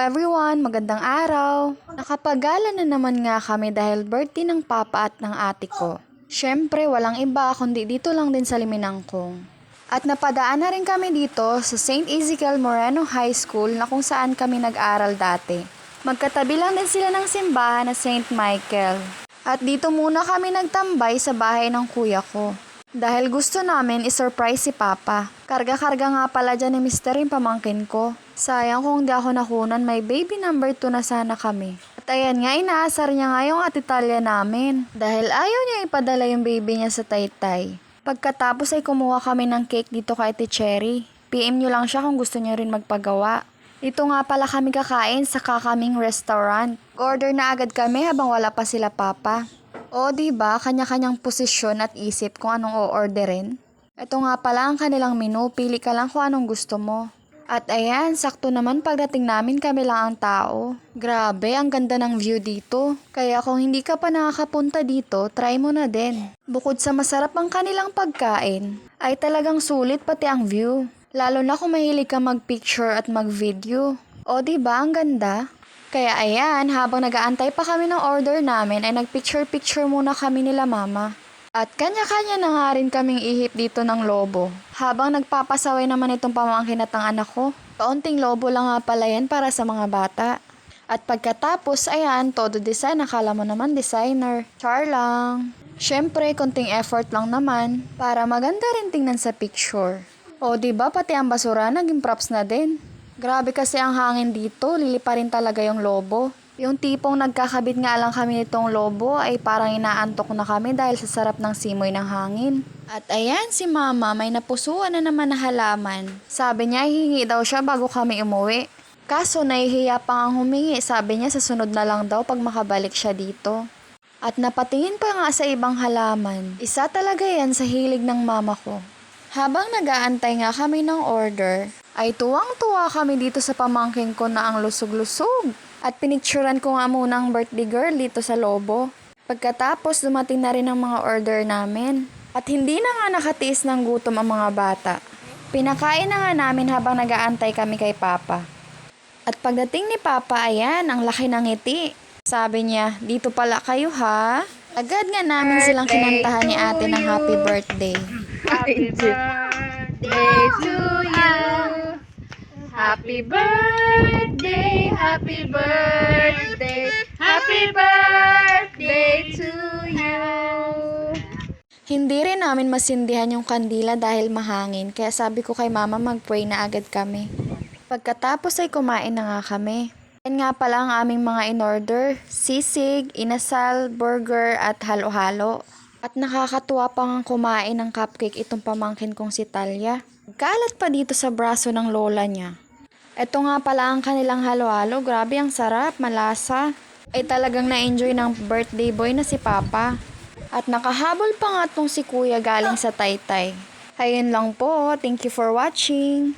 everyone! Magandang araw! Nakapagala na naman nga kami dahil birthday ng papa at ng ate ko. Syempre, walang iba kundi dito lang din sa Liminangkong. At napadaan na rin kami dito sa St. Ezekiel Moreno High School na kung saan kami nag-aral dati. Magkatabi lang din sila ng simbahan na St. Michael. At dito muna kami nagtambay sa bahay ng kuya ko. Dahil gusto namin isurprise si Papa. Karga-karga nga pala dyan ni Mr. yung pamangkin ko. Sayang kung di ako nakunan, may baby number 2 na sana kami. At ayan nga, inaasar niya nga yung atitalya namin. Dahil ayaw niya ipadala yung baby niya sa Taytay. Pagkatapos ay kumuha kami ng cake dito kay Ate Cherry. PM nyo lang siya kung gusto niya rin magpagawa. Dito nga pala kami kakain sa kakaming restaurant. Order na agad kami habang wala pa sila Papa. O diba, kanya-kanyang posisyon at isip kung anong o-orderin. Ito nga pala ang kanilang menu, pili ka lang kung anong gusto mo. At ayan, sakto naman pagdating namin kami lang ang tao. Grabe, ang ganda ng view dito. Kaya kung hindi ka pa nakakapunta dito, try mo na din. Bukod sa masarap ang kanilang pagkain, ay talagang sulit pati ang view. Lalo na kung mahilig ka mag-picture at mag-video. O diba, ang ganda? Kaya ayan, habang nag-aantay pa kami ng order namin ay nagpicture-picture muna kami nila mama. At kanya-kanya na nga rin kaming ihip dito ng lobo. Habang nagpapasaway naman itong pamangkin at ang anak ko. Kaunting lobo lang nga pala yan para sa mga bata. At pagkatapos, ayan, todo design, akala mo naman designer. Char lang. Syempre, konting effort lang naman para maganda rin tingnan sa picture. O diba, pati ang basura naging props na din. Grabe kasi ang hangin dito, lilipa rin talaga yung lobo. Yung tipong nagkakabit nga lang kami nitong lobo ay parang inaantok na kami dahil sa sarap ng simoy ng hangin. At ayan si mama, may napusuan na naman na halaman. Sabi niya hihingi daw siya bago kami umuwi. Kaso nahihiya pa ang humingi, sabi niya sa sunod na lang daw pag makabalik siya dito. At napatingin pa nga sa ibang halaman. Isa talaga yan sa hilig ng mama ko. Habang nag-aantay nga kami ng order, ay tuwang-tuwa kami dito sa pamangkin ko na ang lusog-lusog. At pinicturan ko nga muna ang birthday girl dito sa lobo. Pagkatapos dumating na rin ang mga order namin. At hindi na nga nakatiis ng gutom ang mga bata. Pinakain na nga namin habang nag-aantay kami kay Papa. At pagdating ni Papa, ayan, ang laki ng ngiti. Sabi niya, dito pala kayo ha? Agad nga namin silang kinantahan ni ate ng happy birthday. Happy birthday to you. Happy birthday, happy birthday, happy birthday to you. Hindi rin namin masindihan yung kandila dahil mahangin, kaya sabi ko kay mama mag-pray na agad kami. Pagkatapos ay kumain na nga kami. Yan nga pala ang aming mga in-order, sisig, inasal, burger at halo-halo. At nakakatuwa pang kumain ng cupcake itong pamangkin kong si Talia. Kalat pa dito sa braso ng lola niya. Ito nga pala ang kanilang halo-halo, grabe ang sarap, malasa. Ay talagang na-enjoy ng birthday boy na si Papa. At nakahabol pa nga tong si Kuya galing sa Taytay. Ayun lang po, thank you for watching.